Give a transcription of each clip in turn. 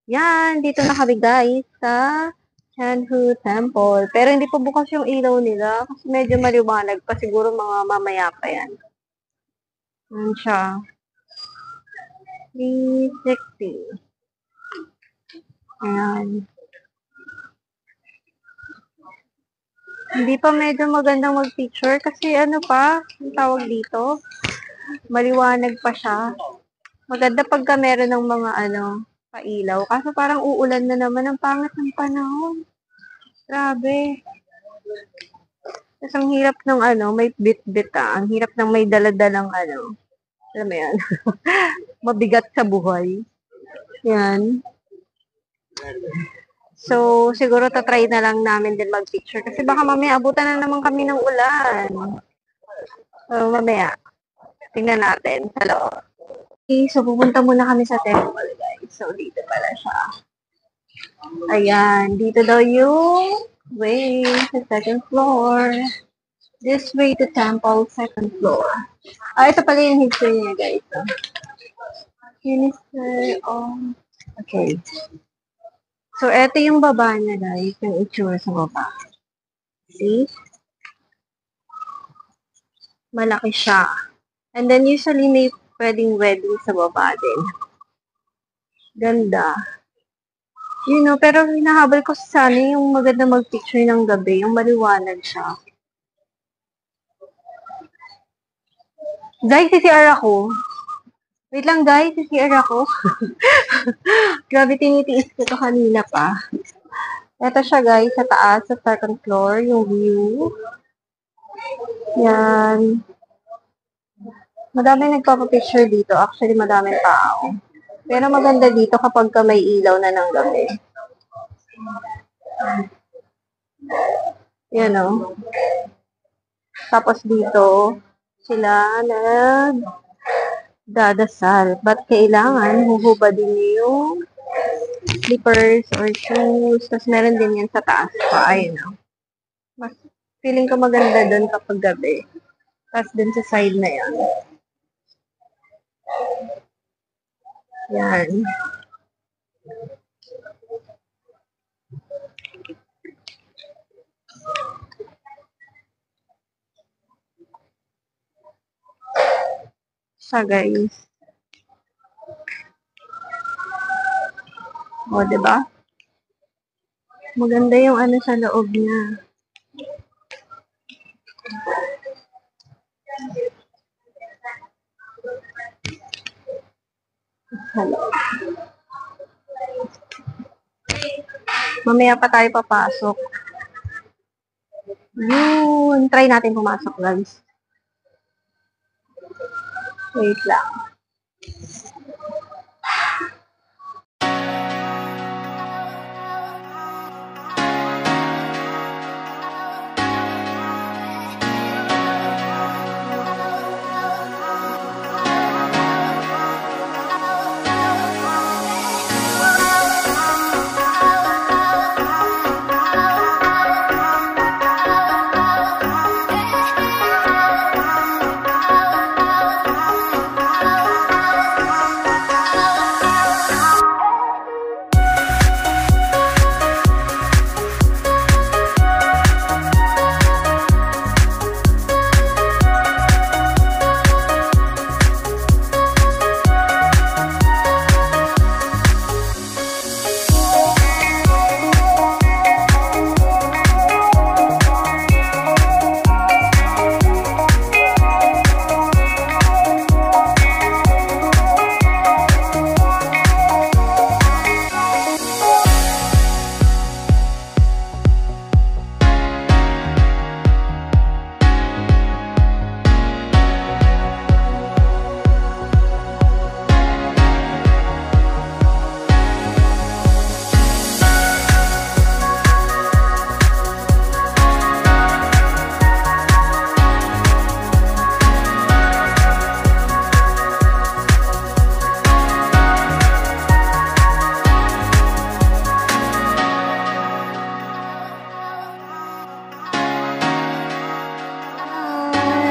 Yan, dito na kami guys sa Chanhu Temple. Pero hindi pa bukas yung ilaw nila kasi medyo maliwanag pa siguro mga mamaya pa yan. Yan siya. 360. Ayan. Hindi pa medyo magandang mag-picture kasi ano pa, ang tawag dito, maliwanag pa siya. Maganda pagka meron ng mga pailaw. Kaso parang uulan na naman, ang pangit ng panahon. Grabe. Tapos ang hirap ng may bit-bit Ang hirap ng may daladalang alam mo yan, mabigat sa buhay. Yan. So, siguro tatry na lang namin din mag-picture. Kasi baka mamaya abutan na naman kami ng ulan. So, mamaya, tingnan natin sa loob. Okay, so pupunta muna kami sa temple, guys. So, dito pala siya. Ayan, dito daw yung way sa second floor. This way to temple, second floor. Ito pala yung history niya, guys. History okay. So, ito yung baba niya, guys. Yung itsura sa baba. See? Malaki siya. And then, usually, may pwedeng wedding sa baba din. Ganda. You know, pero hinahabol ko sa sana yung maganda mag-picture ng gabi. Yung maliwanag siya. Guys, CCR ako. Wait lang, guys. CCR ako. Grabe, tinitiis ko to kanina pa. Ito siya, guys, sa taas, sa second floor, yung view. Yan. Madaming nagpapapicture dito. Actually, madaming tao. Pero maganda dito kapag may ilaw na ng gabi. Yan o. Tapos dito, sila dadasal. Ba't kailangan huhubadin yung slippers or shoes. Tapos meron din yan sa taas pa. Ayun o. Mas feeling ko maganda doon kapag gabi. Tapos dun sa side na yan. Yan. Siya, guys. O, diba? Maganda yung sa loob niya. Hello. Mamaya pa tayo papasok. Yun. Try natin pumasok, guys. Wait lang.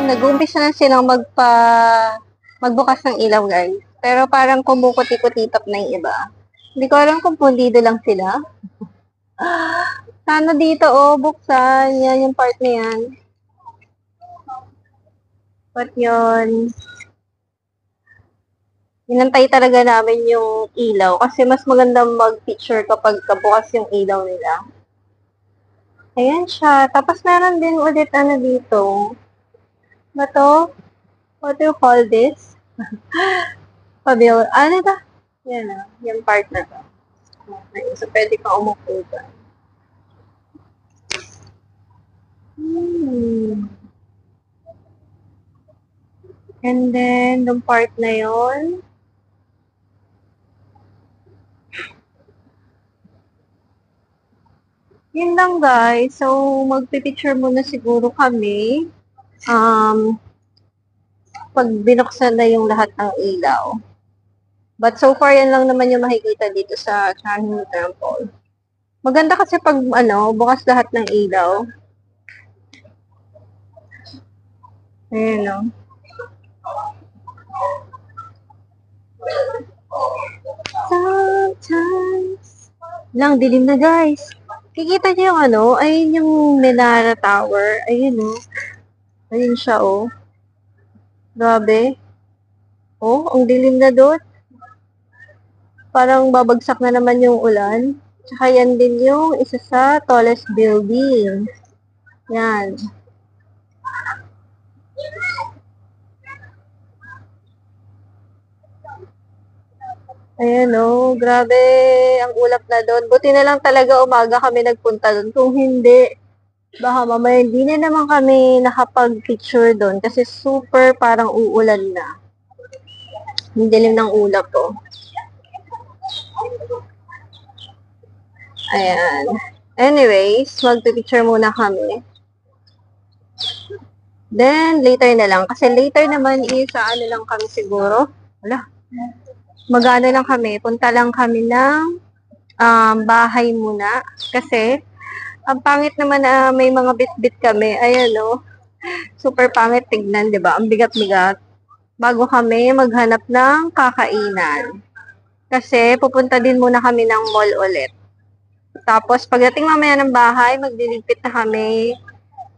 Nag-uumpisa na silang magbukas ng ilaw, guys. Pero parang kumukuti-kutitap na yung iba. Hindi ko alam kung pundido lang sila. Sana dito, oh, buksan. Yan, yung part na yan. But yun, inantay talaga namin yung ilaw kasi mas maganda mag-picture kapag kabukas yung ilaw nila. Ayan siya. Tapos meron din ulit ano dito. Ba to? What do you call this? Pabil. Ano ba? Yan na. Yung part na to. Okay. So, pwede ka umupo dyan. And then, yung part na yon, yun lang guys. So, magpipicture muna siguro kami. Pag binuksan na yung lahat ng ilaw. But so far, yan lang naman yung makikita dito sa Changi Temple. Maganda kasi pag, bukas lahat ng ilaw. Ayan, no? Sometimes. Lang, dilim na guys. Kikita niyo yung ayun yung Menara Tower. Ayun, no? Ayun siya, oh. Grabe. Oh, ang dilim na doon. Parang babagsak na naman yung ulan. Tsaka yan din yung isa sa tallest building. Yan. Ayan o, grabe ang ulap na doon. Buti na lang talaga umaga kami nagpunta doon. Kung hindi, baka mamaya hindi na naman kami nakapag-picture doon kasi super parang uulan na. Ang dilim ng ulap po. Ayan. Anyways, magpipicture muna kami. Then, later na lang. Kasi later naman is, ano lang kami siguro. Wala. Mag-ano lang kami. Punta lang kami ng bahay muna. Kasi, ang pangit naman na may mga bit-bit kami. Ayan, no? Super pangit tignan, di ba? Ang bigat-bigat. Bago kami maghanap ng kakainan. Kasi, pupunta din muna kami ng mall ulit. Tapos, pagdating mamaya ng bahay, magliligpit na kami.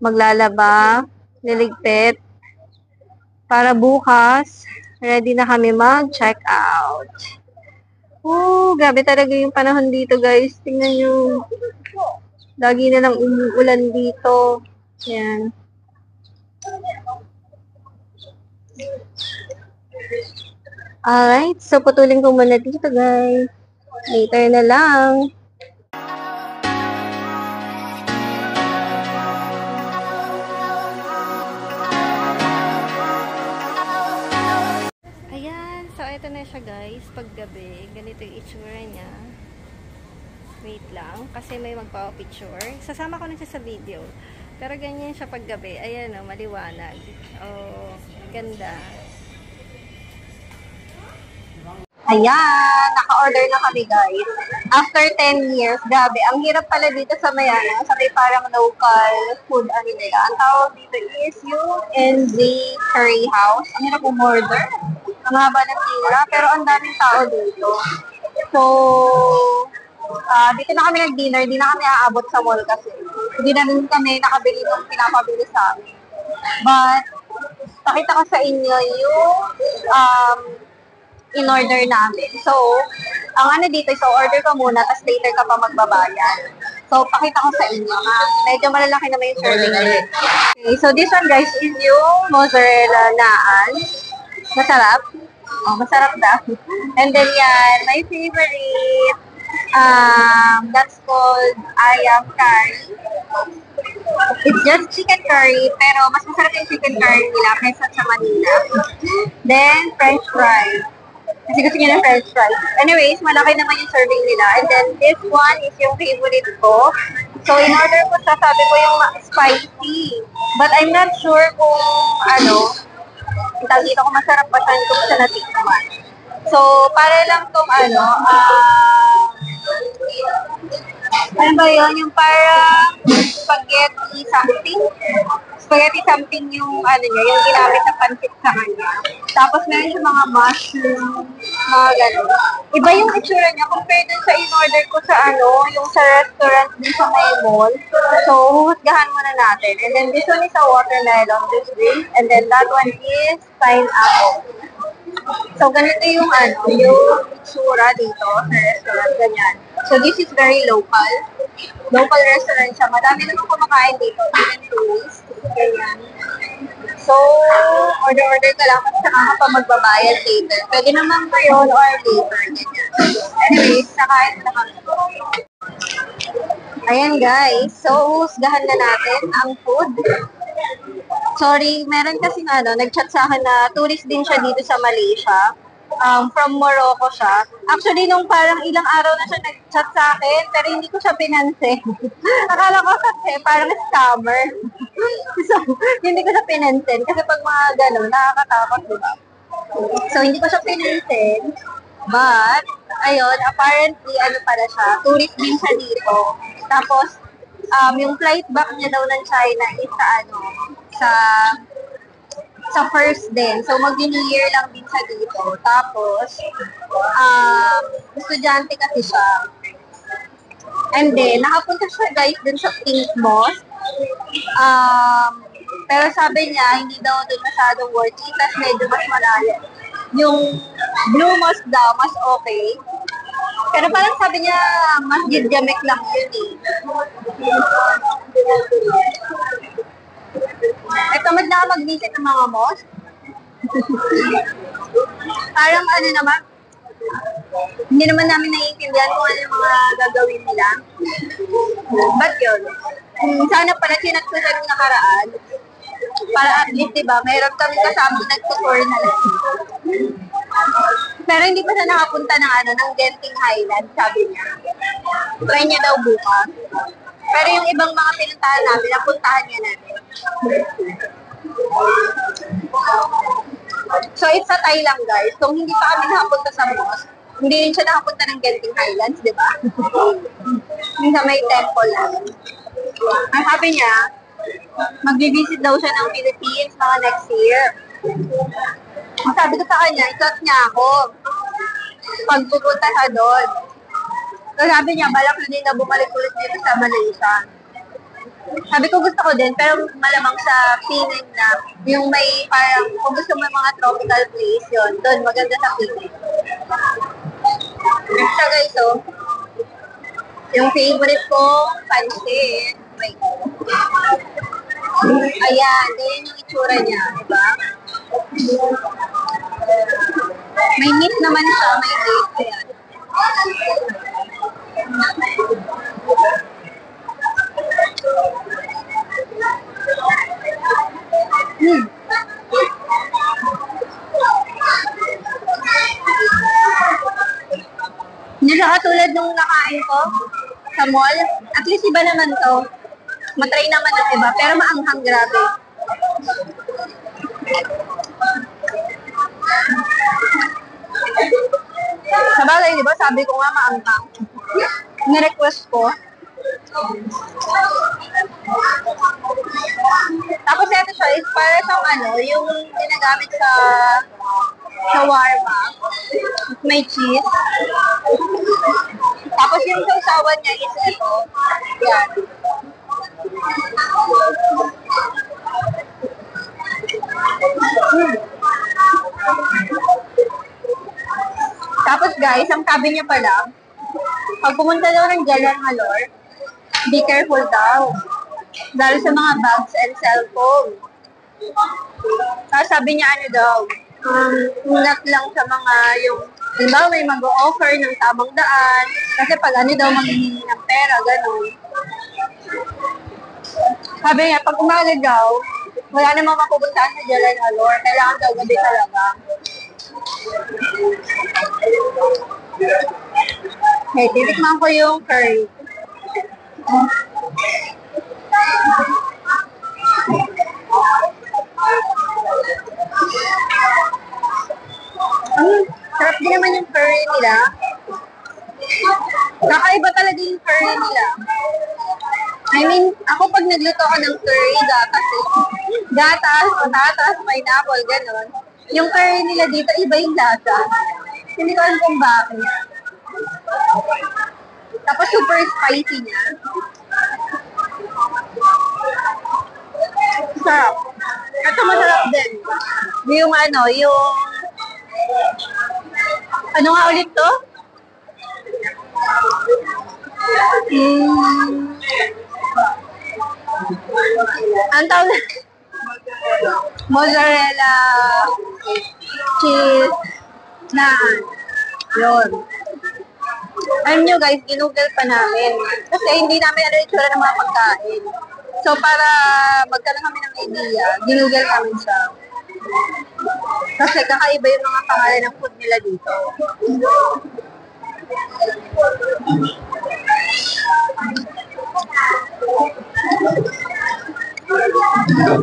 Maglalaba, liligpit. Para bukas, ready na kami mag-check out. Oh, grabe talaga yung panahon dito, guys. Tingnan nyo. Lagi na lang umuulan dito. Yan. Alright, so putulin ko muna dito, guys. Later na lang. Ayan, so ito na siya guys, paggabi. Ganito yung itsura niya. Wait lang, kasi may magpapapicture. Sasama ko na siya sa video. Pero ganyan siya paggabi. Ayan o, maliwanag. Oh, ganda. Ayan, naka-order na kami guys. After 10 years, grabe. Ang hirap pala dito sa Mayana, sa may parang local food ano nila. Ang tawag dito is yung NZ Curry House. Ang hirap umorder. Ang haba ng pila, pero ang daming tao dito. So, dito na kami nag-dinner. Di na kami aabot sa mall kasi. Hindi na rin kami nakabili ng pinapabili sa amin. But, pakita ko sa inyo yung in-order namin. So, ang ano dito, so order ka muna, tapos later ka pa magbabayad. So, pakita ko sa inyo, ha? Medyo malalaki naman yung serving nila. Okay, so this one guys is yung mozzarella naan. Masarap. Oh, masarap daw. And then yan, my favorite, that's called ayam curry. It's just chicken curry, pero mas masarap yung chicken curry nila kaysa sa Manila. Then, french fries. Kasi gusto niya ng french fries. Anyways, malaki naman yung serving nila. And then, this one is yung favorite ko. So, in order ko siya, sabi ko yung spicy. But I'm not sure kung, dito kung masarap pa siya, hindi ko siya natikman. So, para lang tong, ano ba yun? Yung parang spaghetti something yung, niya, yung ginamit na pansit sa kanya. Tapos meron siya mga mushroom, mga gano'n. Iba yung itsura niya compared dun sa in-order ko sa yung sa restaurant din sa may mall. So, huhusgahan muna natin. And then this one is a watermelon, this drink. And then that one is pineapple. So, ganito yung yung itsura dito sa restaurant, ganyan. So, this is very local. Local restaurant siya. Madami naman kumakain dito, even tourists. Ganyan. So, order-order ka lang kasi saka ka pa magbabayad later. Pwede naman ngayon or later. Ganyan. Anyways, nakain na kami. Ayan guys. So, husgahan na natin ang food. Sorry, meron kasi nag-chat sa akin na tourist din siya dito sa Malaysia. From Morocco siya. Actually, nung parang ilang araw na siya nag-chat sa akin, pero hindi ko siya pinansin. Akala ko kasi parang scammer. So, hindi ko siya pinansin. Kasi pag mga gano'n, nakakatakot, diba? So, hindi ko siya pinansin. But, ayun, apparently, pala siya, tourist din siya dito. Tapos, yung flight back niya daw ng China is sa first din. So, mag-New Year lang din siya dito. Tapos, estudyante kasi siya. And then, nakapunta siya guys dun sa Pink Mosque. Pero sabi niya, hindi daw dun masyadong worth it. Tapos medyo mas malayo. Yung Blue Mosque daw, mas okay. Pero parang sabi niya, Masjid Jamek lang yun eh. Tamad na mag-visit ng mga mosque. Parang naman, hindi naman namin naiintindihan kung ano yung mga gagawin nila. But yun, sana pala sinat ko sa nakaraan, para at least, diba, mayroon kami kasamang nag-tour na lang. Pero hindi pa siya nakapunta ng Genting Highland, sabi niya. Try niya daw bukas. Pero yung ibang mga pinuntahan namin, napuntahan niya natin. So, it's a Thai lang, guys. Kung hindi pa kami nakapunta sa mosque, hindi rin siya nakapunta ng Genting Highlands, di ba? Yung sa may temple lang. Ang sabi niya, mag-visit daw siya ng Philippines mga next year. Ang sabi ko sa kanya, ikat niya ako pag pupunta siya doon. So, sabi niya, balak na din na bumalik ulit dito sa Malaysia. Sabi ko gusto ko din, pero malamang sa feeling na yung may parang, kung gusto mo yung mga tropical place, yun, doon, maganda sa feeling. Next guys, yung favorite ko, pansit. Ayan, ganyan yung itsura niya, diba? May meat naman siya, may meat. Ayan. Hindi siya katulad nung nakain ko sa mall. At least iba naman to. Matry naman ng iba, pero maanghang grabe. Sa bagay, di ba? Sabi ko nga maanghang. Ni-request ko. Tapos ito siya is para sa yung ginagamit sa shawarma. May cheese. Tapos yung sausawan niya is ito. Yan. Tapos guys, ang sabi niya pala, pag pumunta daw ng Jalan Alor, be careful daw. Dahil sa mga bags and cellphone. Tapos sabi niya daw, ingat lang sa mga diba, may mag-o-offer ng tamang daan. Kasi pag daw manghihingi ng pera, gano'n. Sabi niya, pag umaga daw, wala namang mapupuntahan sa Jalan Alor. Kailangan daw gabi talaga. Okay, titikman ko yung curry. Sarap din naman yung curry nila. Kakaiba talaga yung curry nila. I mean, ako pag nagluto ako ng curry, gatas, patatas, pineapple, gano'n. Yung curry nila dito, iba yung lasa. Hindi ko alam kung bakit. Tapos super spicy niya. Sarap. Ito masarap din. Yung ano nga ulit to? Ang tawag mozzarella cheese na yun. Alam nyo guys, ginugel pa namin. Kasi hindi namin ano yung itsura ng mga pagkain. So para magkaroon kami ng idea, ginugel namin siya. Kasi kakaiba yung mga pangalan ng food nila dito.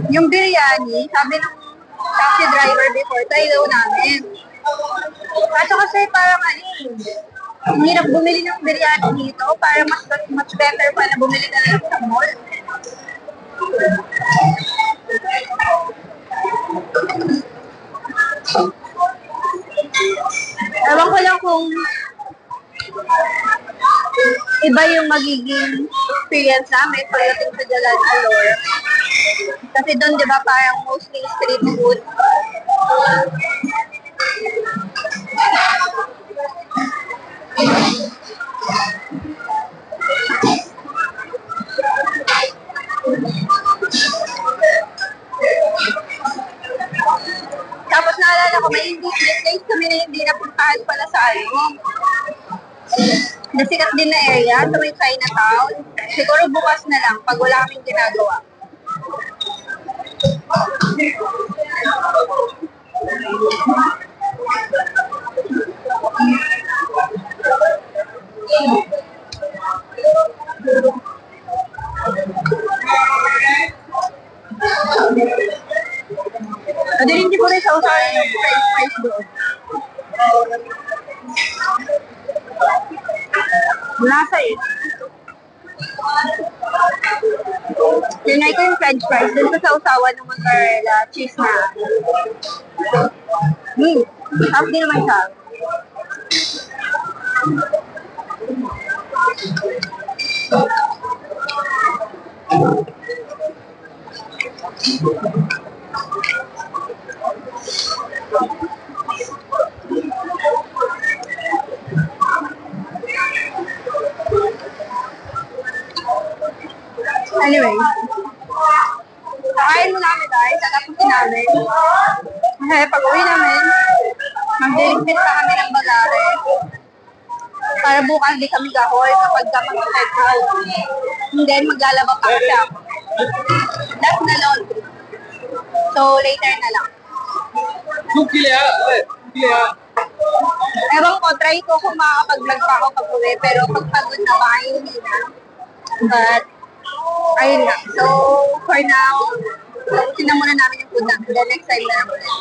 Yung biryani, sabi ng taxi driver before, try daw namin. Kaso kasi parang ang hirap bumili ng biryani dito, parang mas better pa na bumili ka lang sa mall. Ewan ko lang kung iba yung magiging experience namin pagdating sa Jalan Alor. Kasi doon, di ba, parang mostly street food. Tapos naalala ko, may place kami na hindi napuntahan pala sa nasikat din na area, sa may Chinatown. Siguro bukas na lang, pag wala kaming ginagawa. Hindi ko rin sa usahin yung price doon. Nasa Tinay ko yung french fries dun sa sausawan ng mozzarella cheese na. Half din naman siya. Anyway, kakain mo namin guys, tatapusin namin. Kasi pag-uwi namin, mag-diligpit pa kami ng bagare. Para bukas di kami gahol kapag mag-check out. And then maglalaba pa kasi ako. That's na laundry. So later na lang. Ewan ko, try ko kung makakapag-vlog pa ako pag-uwi. Pero pag pagod na ba, hindi na. But, ayun lang. So, for now, tapusin na muna namin yung food namin. Then next time na lang ulit.